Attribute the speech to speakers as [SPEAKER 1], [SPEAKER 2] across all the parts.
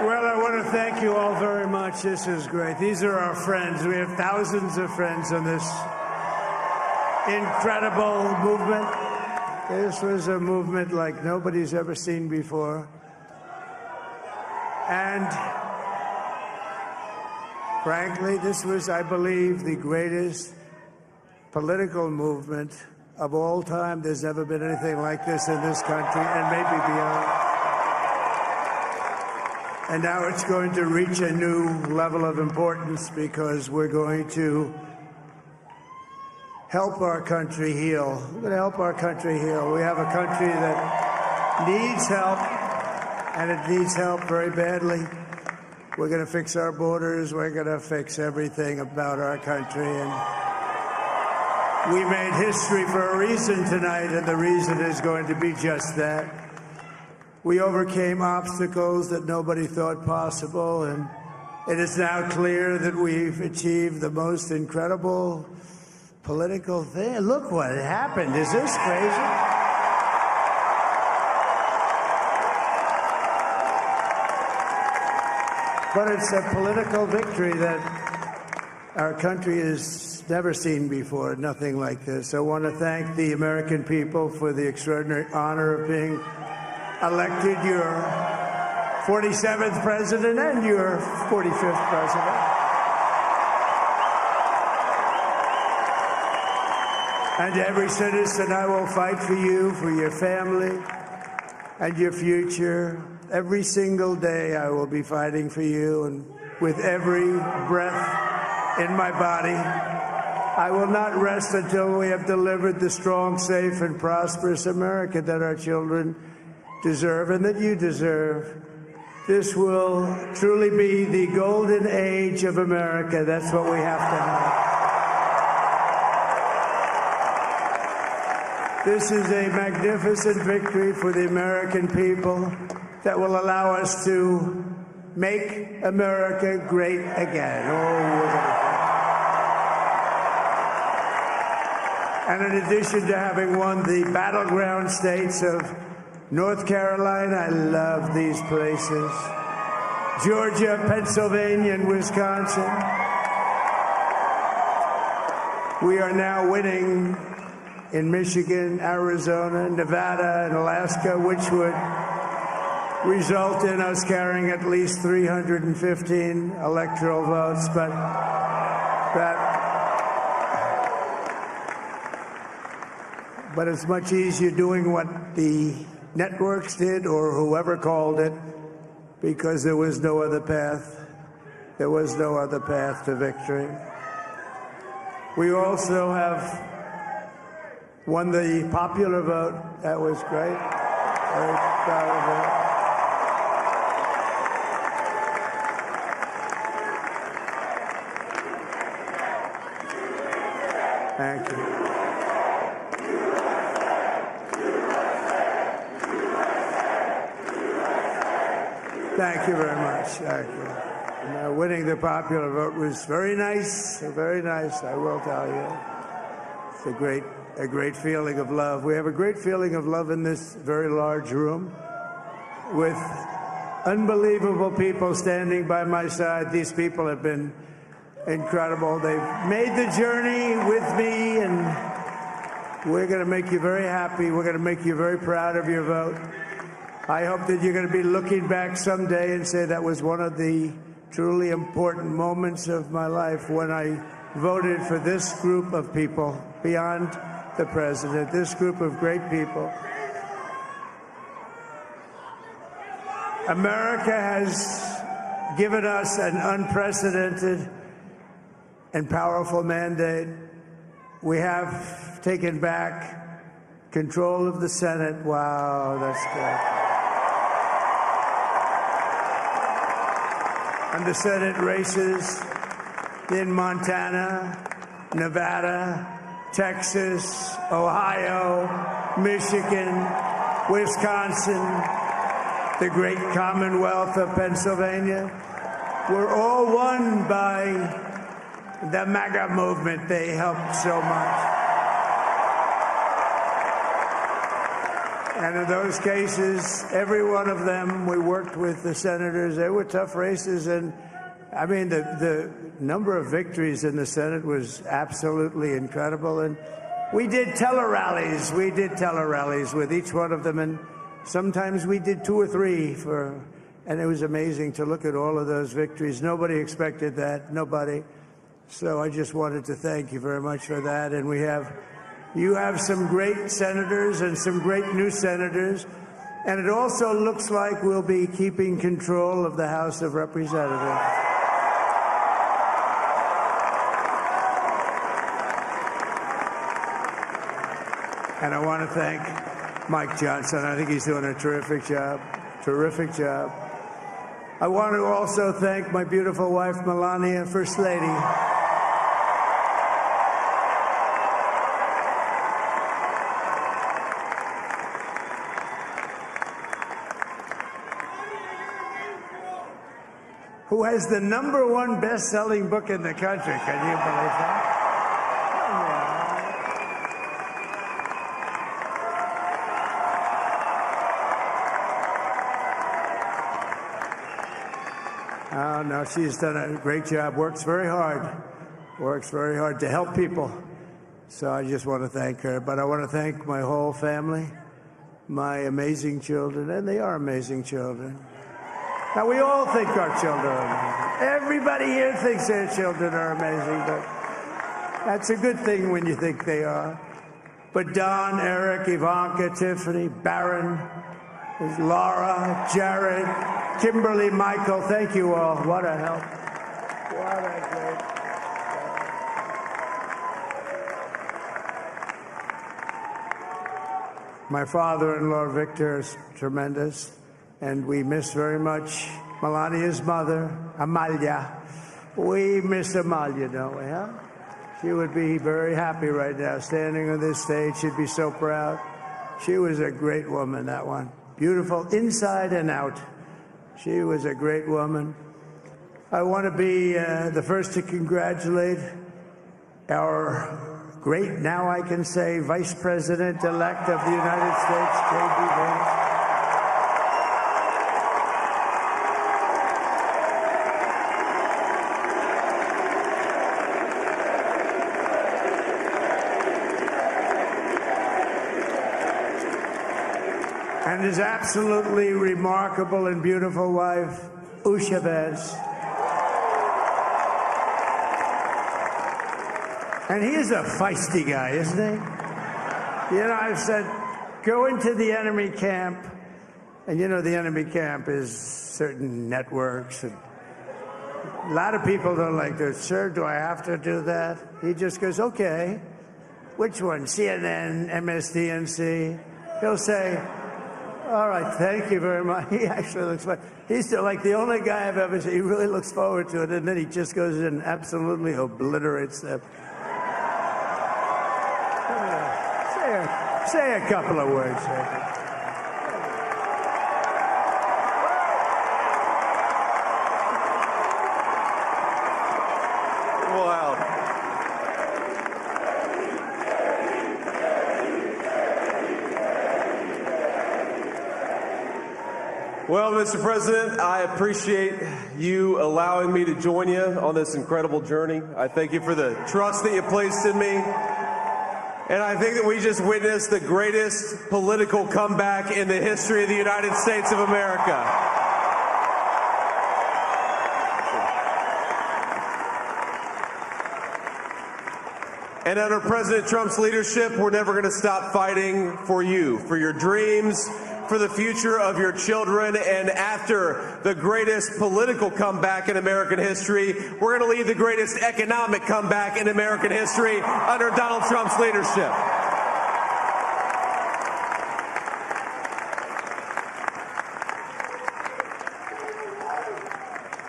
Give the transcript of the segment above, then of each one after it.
[SPEAKER 1] Well, I want to thank you all very much. This is great. These are our friends. We have thousands of friends on this incredible movement. This was a movement like nobody's ever seen before. And frankly, this was, I believe, the greatest political movement of all time. There's never been anything like this in this country, and maybe beyond. And now it's going to reach a new level of importance because we're going to help our country heal. We're going to help our country heal. We have a country that needs help, and it needs help very badly. We're going to fix our borders. We're going to fix everything about our country. And we made history for a reason tonight, and the reason is going to be just that. We overcame obstacles that nobody thought possible, and it is now clear that we've achieved the most incredible political thing. Look what happened. Is this crazy? But it's a political victory that our country has never seen before, nothing like this. I want to thank the American people for the extraordinary honor of being elected your 47th president and your 45th president. And every citizen, I will fight for you, for your family, and your future. Every single day I will be fighting for you, and with every breath in my body, I will not rest until we have delivered the strong, safe, and prosperous America that our children deserve and that you deserve. This will truly be the golden age of America. That's what we have to have. This is a magnificent victory for the American people that will allow us to make America great again. And in addition to having won the battleground states of North Carolina, I love these places, Georgia, Pennsylvania, and Wisconsin, we are now winning in Michigan, Arizona, Nevada, and Alaska, which would result in us carrying at least 315 electoral votes. But it's much easier doing what the networks did or whoever called it, because there was no other path. There was no other path to victory. We also have won the popular vote. That was great. Very proud of that. Thank you. Thank you very much. Thank you. Winning the popular vote was very nice, I will tell you. It's a great feeling of love. We have a great feeling of love in this very large room with unbelievable people standing by my side. These people have been incredible. They've made the journey with me, and we're going to make you very happy. We're going to make you very proud of your vote. I hope that you're going to be looking back someday and say that was one of the truly important moments of my life when I voted for this group of people beyond the president, this group of great people. America has given us an unprecedented and powerful mandate. We have taken back control of the Senate. Wow, that's good. And the Senate races in Montana, Nevada, Texas, Ohio, Michigan, Wisconsin, the great Commonwealth of Pennsylvania, were all won by the MAGA movement. They helped so much. And in those cases, every one of them, we worked with the senators. They were tough races. And I mean, the number of victories in the Senate was absolutely incredible. And we did tele-rallies. We did tele-rallies with each one of them. And sometimes we did 2 or 3 and it was amazing to look at all of those victories. Nobody expected that. Nobody. So I just wanted to thank you very much for that. And you have some great senators and some great new senators. And it also looks like we'll be keeping control of the House of Representatives. And I want to thank Mike Johnson. I think he's doing a terrific job. Terrific job. I want to also thank my beautiful wife, Melania, First Lady. Who has the #1 best-selling book in the country. Can you believe that? Oh, no, she's done a great job. Works very hard to help people. So I just want to thank her. But I want to thank my whole family, my amazing children, and they are amazing children. Now, we all think our children are amazing. Everybody here thinks their children are amazing, but that's a good thing when you think they are. But Don, Eric, Ivanka, Tiffany, Barron, Laura, Jared, Kimberly, Michael, thank you all. What a help. What a great help. My father-in-law, Victor, is tremendous. And we miss very much Melania's mother, Amalia. We miss Amalia, don't we, huh? She would be very happy right now, standing on this stage. She'd be so proud. She was a great woman, that one. Beautiful inside and out. She was a great woman. I want to be the first to congratulate our great, now I can say, Vice President-elect of the United States, J.D. Vance. And his absolutely remarkable and beautiful wife, Usha Vance. And he is a feisty guy, isn't he? You know, I've said, go into the enemy camp. And you know, the enemy camp is certain networks. And a lot of people don't like this. Sir, do I have to do that? He just goes, okay. Which one? CNN, MSDNC? He'll say, all right, thank you very much. He actually looks like, he's like the only guy I've ever seen. He really looks forward to it, and then he just goes in and absolutely obliterates them. Say a couple of words.
[SPEAKER 2] Wow. Well, Mr. President, I appreciate you allowing me to join you on this incredible journey. I thank you for the trust that you placed in me. And I think that we just witnessed the greatest political comeback in the history of the United States of America. And under President Trump's leadership, we're never going to stop fighting for you, for your dreams, for the future of your children. And after the greatest political comeback in American history, we're going to lead the greatest economic comeback in American history under Donald Trump's leadership.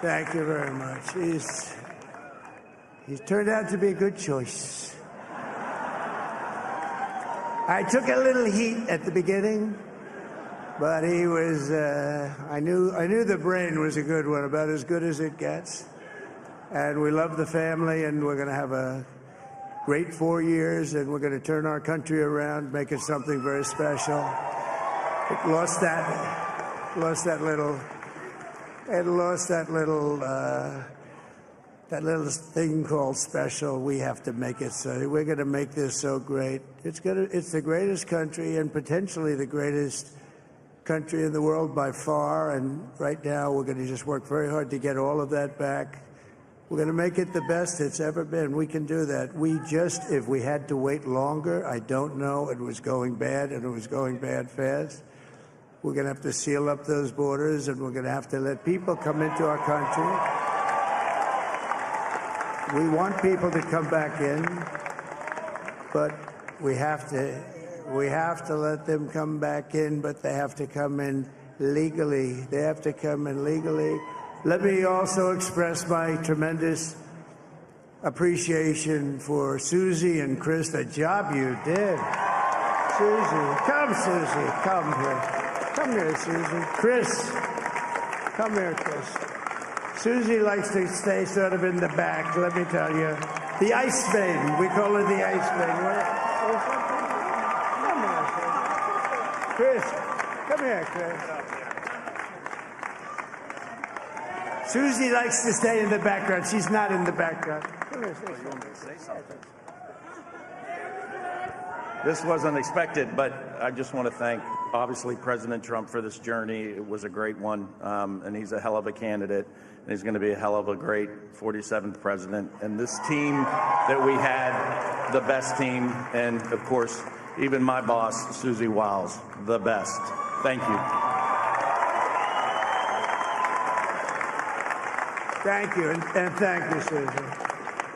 [SPEAKER 1] Thank you very much. He's turned out to be a good choice. I took a little heat at the beginning, but he was, I knew the brain was a good one, about as good as it gets. And we love the family, and we're going to have a great 4 years, and we're going to turn our country around, make it something very special. It lost that little thing called special. We have to make it so. We're going to make this so great. It's the greatest country and potentially the greatest country in the world by far. And right now, we're going to just work very hard to get all of that back. We're going to make it the best it's ever been. We can do that. If we had to wait longer, I don't know. It was going bad, and it was going bad fast. We're going to have to seal up those borders, and we're going to have to let people come into our country. We want people to come back in, but we have to let them come back in, but they have to come in legally. They have to come in legally. Let me also express my tremendous appreciation for Susie and Chris, the job you did. Susie, come here. Come here, Susie. Chris, come here, Chris. Susie likes to stay sort of in the back, let me tell you. The Ice Maiden, we call her the Ice Maiden. Come here, Chris. Come here, Chris. Susie likes to stay in the background. She's not in the background. Come here, say something.
[SPEAKER 3] This wasn't expected, but I just want to thank, obviously, President Trump for this journey. It was a great one, and he's a hell of a candidate, and he's going to be a hell of a great 47th president. And this team that we had, the best team, and, of course, even my boss, Susie Wiles, the best. Thank you.
[SPEAKER 1] Thank you, and thank you, Susie.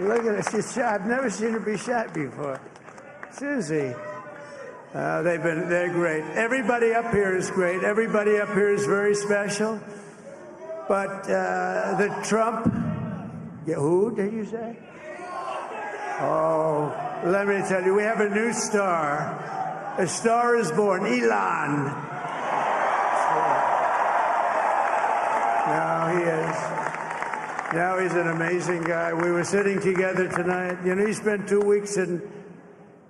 [SPEAKER 1] Look at her, she's shot. I've never seen her be shot before. Susie, they're great. Everybody up here is great. Everybody up here is very special. But the Trump, who did you say? Oh, let me tell you, we have a new star. A star is born, Elon. Now he is. Now he's an amazing guy. We were sitting together tonight. You know, he spent 2 weeks in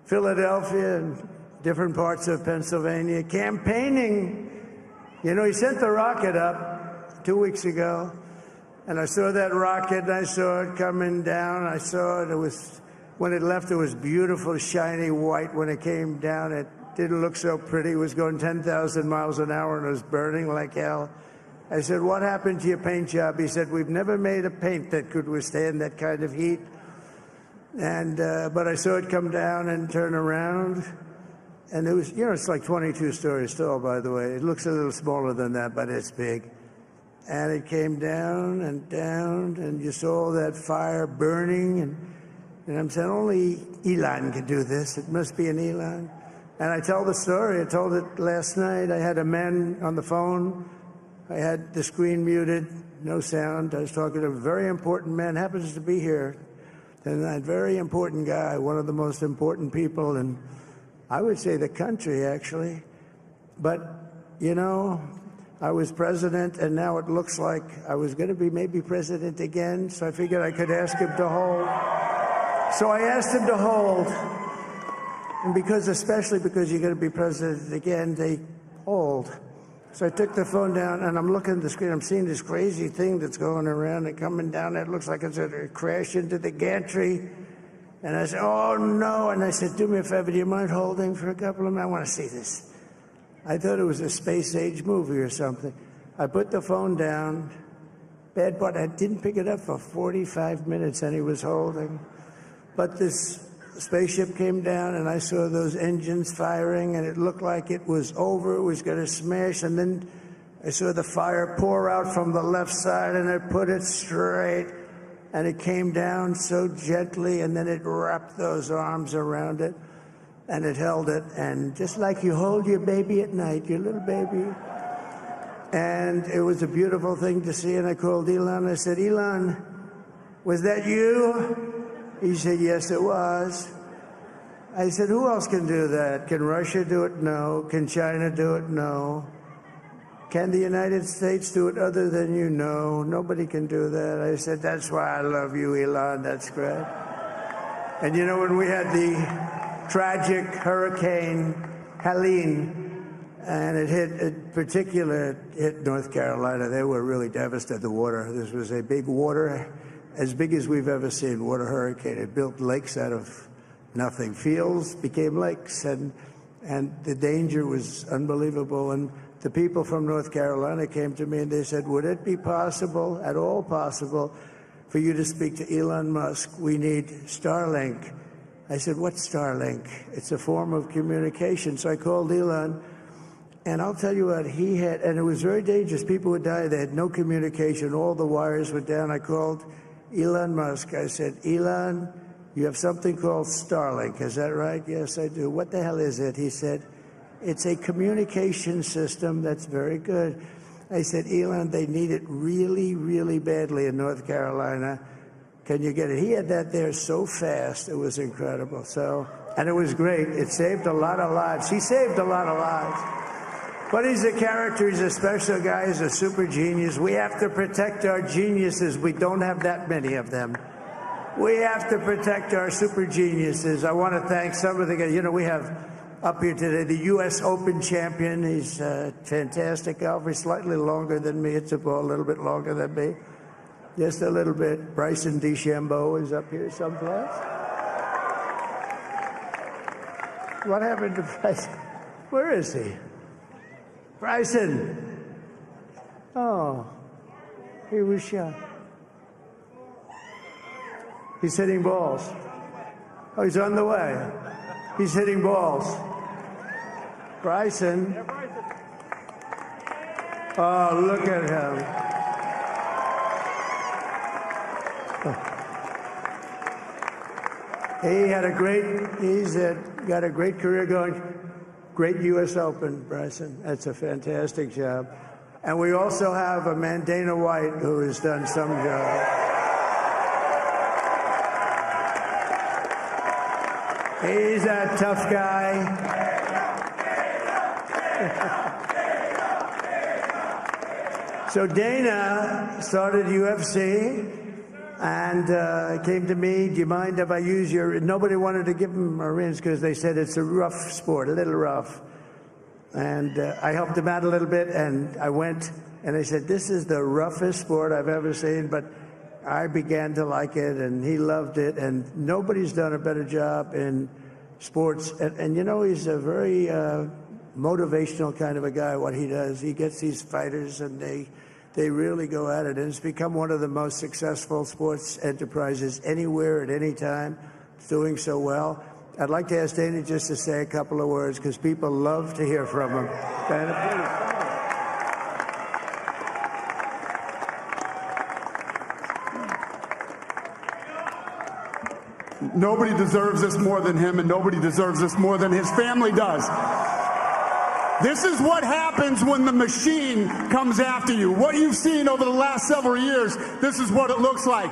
[SPEAKER 1] Philadelphia and different parts of Pennsylvania campaigning. You know, he sent the rocket up 2 weeks ago, and I saw that rocket, and I saw it coming down. I saw it. It was, when it left, it was beautiful, shiny white. When it came down, it didn't look so pretty. It was going 10,000 miles an hour, and it was burning like hell. I said, what happened to your paint job? He said, we've never made a paint that could withstand that kind of heat. And but I saw it come down and turn around. And it was, you know, it's like 22 stories tall, by the way. It looks a little smaller than that, but it's big. And it came down, and you saw that fire burning. And I'm saying, only Elon could do this. It must be an Elon. And I tell the story. I told it last night. I had a man on the phone. I had the screen muted, no sound. I was talking to a very important man, happens to be here tonight, very important guy, one of the most important people in, I would say, the country, actually. But, you know, I was president, and now it looks like I was going to be maybe president again, so I figured I could ask him to hold. So I asked him to hold, and especially because you're going to be president again, they hold. So I took the phone down, and I'm looking at the screen. I'm seeing this crazy thing that's going around and coming down. It looks like it's going to crash into the gantry. And I said, oh, no. And I said, do me a favor. Do you mind holding for a couple of minutes? I want to see this. I thought it was a space-age movie or something. I put the phone down. Bad part, I didn't pick it up for 45 minutes, and he was holding. But this spaceship came down, and I saw those engines firing, and it looked like it was over. It was going to smash, and then I saw the fire pour out from the left side, and it put it straight, and it came down so gently, and then it wrapped those arms around it, and it held it, and just like you hold your baby at night, your little baby. And it was a beautiful thing to see, and I called Elon. I said, Elon, was that you? He said, yes, it was. I said, who else can do that? Can Russia do it? No. Can China do it? No. Can the United States do it other than you? No. Nobody can do that. I said, that's why I love you, Elon. That's great. And you know, when we had the tragic Hurricane Helene And it hit North Carolina. They were really devastated, the water. This was a big water, as big as we've ever seen, water hurricane. It built lakes out of nothing. Fields became lakes, and the danger was unbelievable. And the people from North Carolina came to me and they said, would it be possible, at all possible, for you to speak to Elon Musk? We need Starlink. I said, what's Starlink? It's a form of communication. So I called Elon, and I'll tell you what, he had, and it was very dangerous. People would die. They had no communication. All the wires were down. I called Elon Musk. I said, Elon, you have something called Starlink. Is that right? Yes, I do. What the hell is it? He said, it's a communication system that's very good. I said, Elon, they need it really, really badly in North Carolina. Can you get it? He had that there so fast. It was incredible. So, and it was great. It saved a lot of lives. He saved a lot of lives. But he's a character. He's a special guy. He's a super genius. We have to protect our geniuses. We don't have that many of them. We have to protect our super geniuses. I want to thank some of the guys. You know, we have up here today the U.S. Open champion. He's fantastic golfer. He's slightly longer than me. It's a ball a little bit longer than me. Just a little bit. Bryson DeChambeau is up here someplace. What happened to Bryson? Where is he? Bryson. Oh, he was shot. He's hitting balls. Oh, he's on the way. He's hitting balls. Bryson. Oh, look at him. He's got a great career going. Great U.S. Open, Bryson. That's a fantastic job. And we also have a man, Dana White, who has done some job. He's a tough guy. So Dana started UFC and came to me, do you mind if I use your... Nobody wanted to give him a rinse because they said it's a rough sport, a little rough. And I helped him out a little bit, and I went, and they said, this is the roughest sport I've ever seen, but I began to like it, and he loved it, and nobody's done a better job in sports. And you know, he's a very motivational kind of a guy, what he does. He gets these fighters, and they really go at it, and it's become one of the most successful sports enterprises anywhere at any time. It's doing so well. I'd like to ask Dana just to say a couple of words, because people love to hear from him. Dana,
[SPEAKER 4] please. Nobody deserves this more than him, and nobody deserves this more than his family does. This is what happens when the machine comes after you. What you've seen over the last several years, this is what it looks like.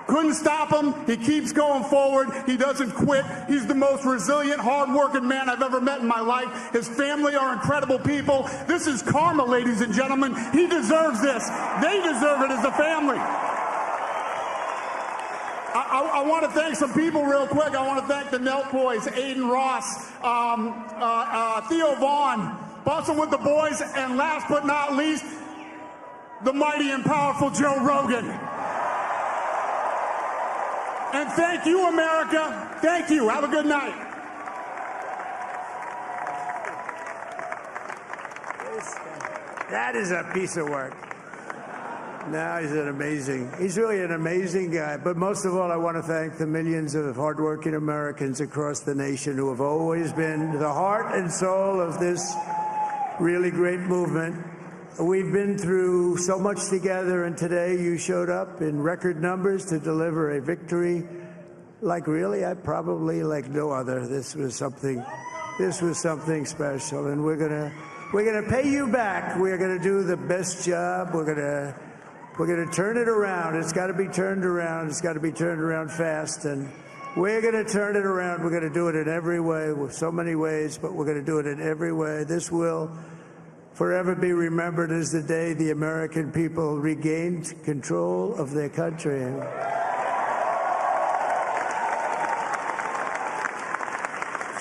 [SPEAKER 4] Couldn't stop him. He keeps going forward. He doesn't quit. He's the most resilient, hard-working man I've ever met in my life. His family are incredible people. This is karma, ladies and gentlemen. He deserves this. They deserve it as a family. I want to thank some people real quick. I want to thank the Nelt boys, Aiden Ross, Theo Vaughn, Bustin' with the Boys, and last but not least, the mighty and powerful Joe Rogan. And thank you, America. Thank you. Have a good night.
[SPEAKER 1] That is a piece of work. No, he's really an amazing guy. But most of all, I want to thank the millions of hardworking Americans across the nation who have always been the heart and soul of this really great movement. We've been through so much together, and today you showed up in record numbers to deliver a victory like probably like no other. This was something special, and we're gonna pay you back. We're gonna do the best job. We're gonna turn it around. It's got to be turned around. It's got to be turned around fast, and we're gonna turn it around. We're gonna do it in every way, with so many ways, but we're gonna do it in every way. This will forever be remembered as the day the American people regained control of their country.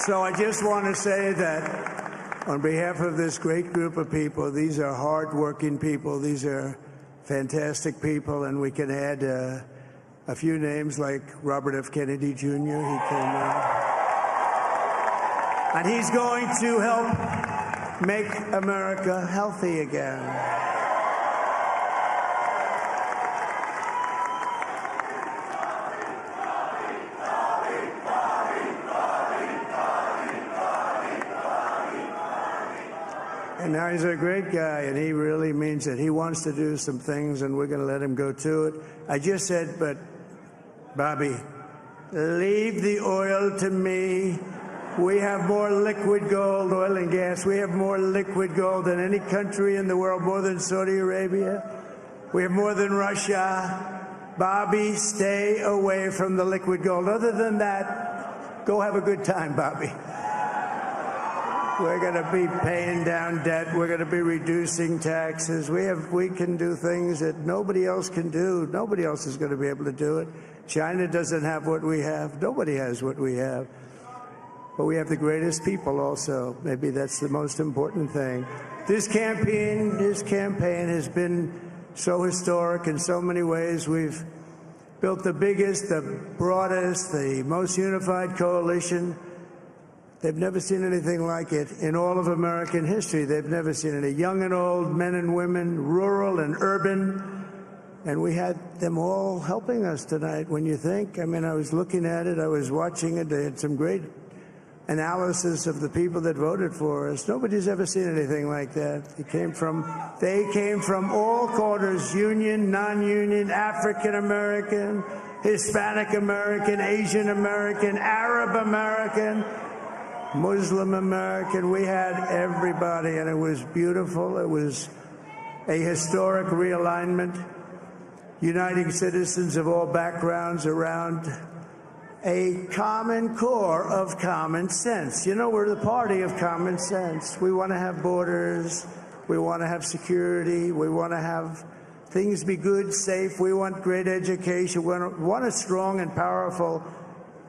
[SPEAKER 1] So I just want to say that On behalf of this great group of people, these are hard-working people. These are fantastic people, and we can add a few names like Robert F. Kennedy Jr. He came in. And he's going to help make America healthy again. And now he's a great guy, and he really means it. He wants to do some things, and we're going to let him go to it. I just said, but, Bobby, leave the oil to me. We have more liquid gold, oil and gas. We have more liquid gold than any country in the world, more than Saudi Arabia. We have more than Russia. Bobby, stay away from the liquid gold. Other than that, go have a good time, Bobby. We're going to be paying down debt. We're going to be reducing taxes. We can do things that nobody else can do. Nobody else is going to be able to do it. China doesn't have what we have. Nobody has what we have. But we have the greatest people also. Maybe that's the most important thing. This campaign has been so historic in so many ways. We've built the biggest, the broadest, the most unified coalition. They've never seen anything like it in all of American history. They've never seen it. Young and old, men and women, rural and urban. And we had them all helping us tonight. When you think, I mean, I was looking at it, I was watching it. They had some great analysis of the people that voted for us. Nobody's ever seen anything like that. They came from all quarters, union, non-union, African American, Hispanic American, Asian American, Arab American, Muslim American. We had everybody, and it was beautiful. It was a historic realignment, uniting citizens of all backgrounds around a common core of common sense. You know, we're the party of common sense. We want to have borders. We want to have security. We want to have things be good, safe. We want great education. We want a strong and powerful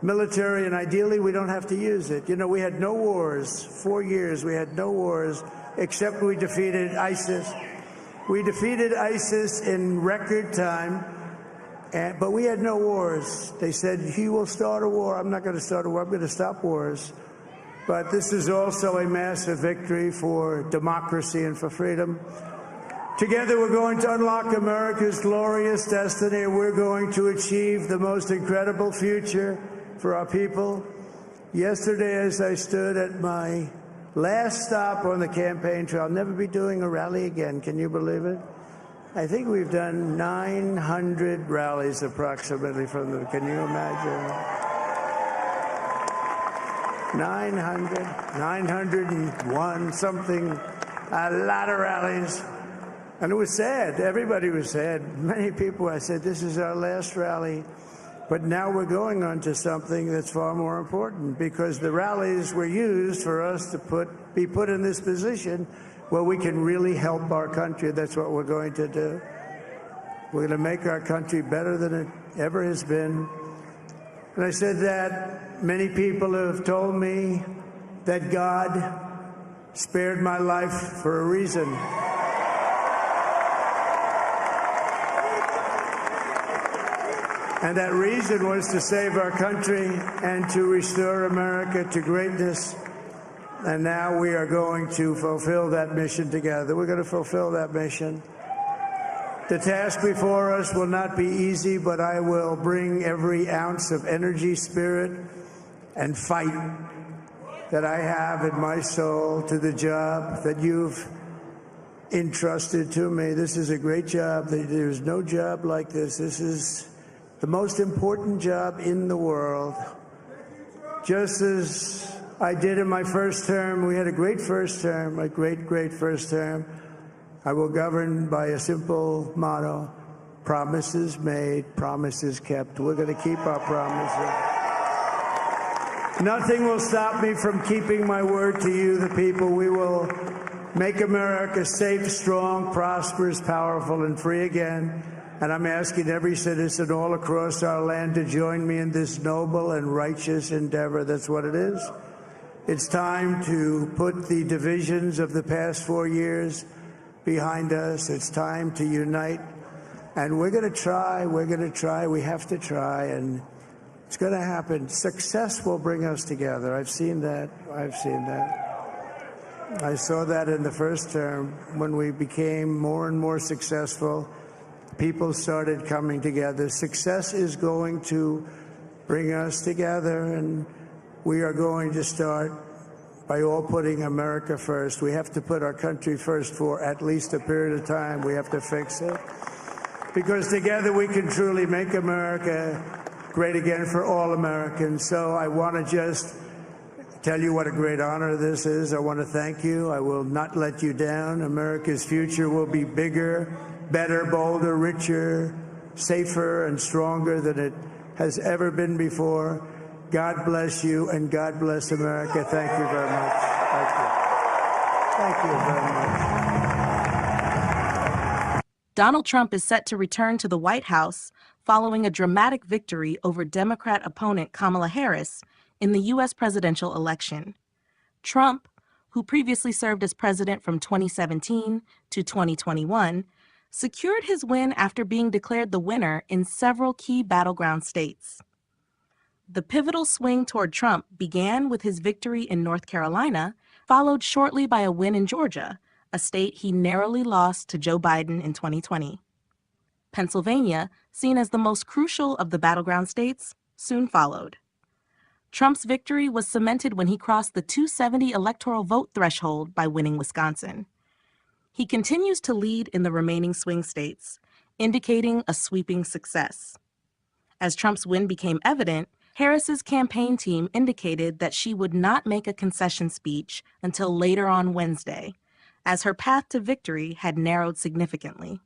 [SPEAKER 1] military, and ideally we don't have to use it. You know, we had no wars. 4 years we had no wars, except we defeated ISIS. We defeated ISIS in record time, but we had no wars. They said, he will start a war. I'm not going to start a war. I'm going to stop wars. But this is also a massive victory for democracy and for freedom. Together, we're going to unlock America's glorious destiny, and we're going to achieve the most incredible future for our people. Yesterday, as I stood at my last stop on the campaign trail, I'll never be doing a rally again. Can you believe it? I think we've done 900 rallies approximately from them. Can you imagine? 901 something, a lot of rallies. And it was sad. Everybody was sad. Many people, I said, this is our last rally. But now we're going on to something that's far more important, because the rallies were used for us to be put in this position where we can really help our country. That's what we're going to do. We're going to make our country better than it ever has been. And I said that many people have told me that God spared my life for a reason. And that reason was to save our country and to restore America to greatness. And now we are going to fulfill that mission together. We're going to fulfill that mission. The task before us will not be easy, but I will bring every ounce of energy, spirit, and fight that I have in my soul to the job that you've entrusted to me. This is a great job. There's no job like this. This is the most important job in the world. Just as I did in my first term, we had a great first term, a great, great first term. I will govern by a simple motto: promises made, promises kept. We're going to keep our promises. Nothing will stop me from keeping my word to you, the people. We will make America safe, strong, prosperous, powerful, and free again. And I'm asking every citizen all across our land to join me in this noble and righteous endeavor. That's what it is. It's time to put the divisions of the past 4 years behind us. It's time to unite. And we're going to try. We have to try. And it's going to happen. Success will bring us together. I've seen that. I saw that in the first term. When we became more and more successful, people started coming together. Success is going to bring us together, and we are going to start by all putting America first. We have to put our country first for at least a period of time. We have to fix it. Because together we can truly make America great again for all Americans. So I want to just tell you what a great honor this is. I want to thank you. I will not let you down. America's future will be bigger, better, bolder, richer, safer, and stronger than it has ever been before. God bless you, and God bless America. Thank you very much. Thank you very much.
[SPEAKER 5] Donald Trump is set to return to the White House following a dramatic victory over Democrat opponent Kamala Harris in the U.S. presidential election. Trump, who previously served as president from 2017 to 2021, secured his win after being declared the winner in several key battleground states. The pivotal swing toward Trump began with his victory in North Carolina, followed shortly by a win in Georgia, a state he narrowly lost to Joe Biden in 2020. Pennsylvania, seen as the most crucial of the battleground states, soon followed. Trump's victory was cemented when he crossed the 270 electoral vote threshold by winning Wisconsin. He continues to lead in the remaining swing states, indicating a sweeping success. As Trump's win became evident, Harris's campaign team indicated that she would not make a concession speech until later on Wednesday, as her path to victory had narrowed significantly.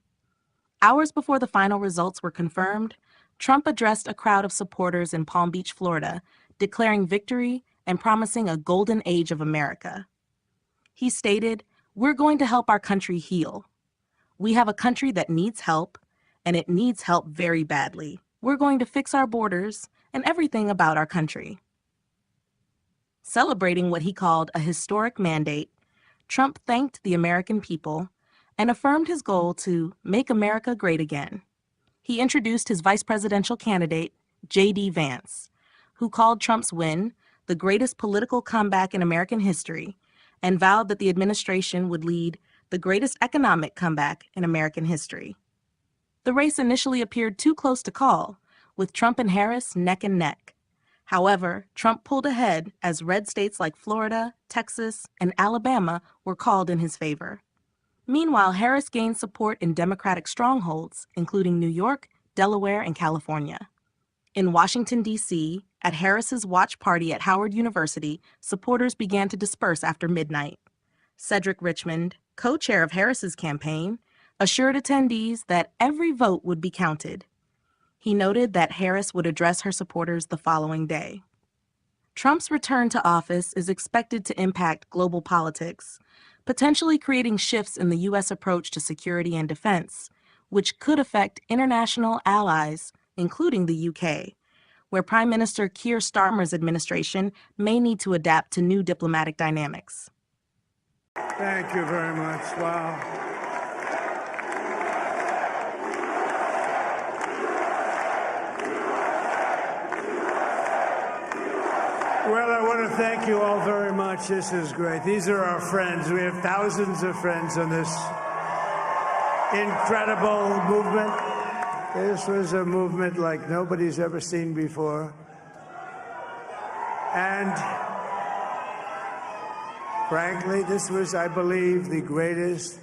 [SPEAKER 5] Hours before the final results were confirmed, Trump addressed a crowd of supporters in Palm Beach, Florida, declaring victory and promising a golden age of America. He stated, "We're going to help our country heal. We have a country that needs help, and it needs help very badly. We're going to fix our borders and everything about our country." Celebrating what he called a historic mandate, Trump thanked the American people and affirmed his goal to make America great again. He introduced his vice presidential candidate, J.D. Vance, who called Trump's win the greatest political comeback in American history and vowed that the administration would lead the greatest economic comeback in American history. The race initially appeared too close to call, with Trump and Harris neck and neck. However, Trump pulled ahead as red states like Florida, Texas, and Alabama were called in his favor. Meanwhile, Harris gained support in Democratic strongholds, including New York, Delaware, and California. In Washington, D.C., at Harris's watch party at Howard University, supporters began to disperse after midnight. Cedric Richmond, co-chair of Harris's campaign, assured attendees that every vote would be counted. He noted that Harris would address her supporters the following day. Trump's return to office is expected to impact global politics, potentially creating shifts in the U.S. approach to security and defense, which could affect international allies, including the UK, where Prime Minister Keir Starmer's administration may need to adapt to new diplomatic dynamics.
[SPEAKER 1] Thank you very much. Wow. Well, I want to thank you all very much. This is great. These are our friends. We have thousands of friends on this incredible movement. This was a movement like nobody's ever seen before. And frankly, this was, I believe, the greatest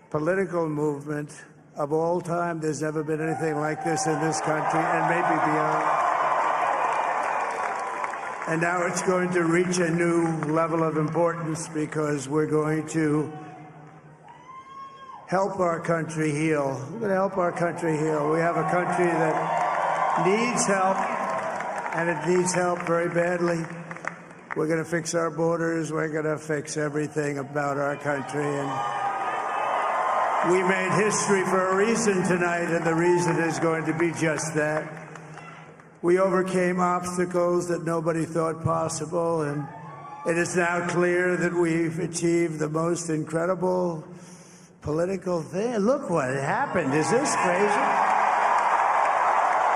[SPEAKER 1] political movement of all time. There's never been anything like this in this country, and maybe beyond. And now it's going to reach a new level of importance because we're going to help our country heal. We're going to help our country heal. We have a country that needs help, and it needs help very badly. We're going to fix our borders. We're going to fix everything about our country. And we made history for a reason tonight, and the reason is going to be just that. We overcame obstacles that nobody thought possible, and It is now clear that we've achieved the most incredible political thing. Look what happened. Is this crazy?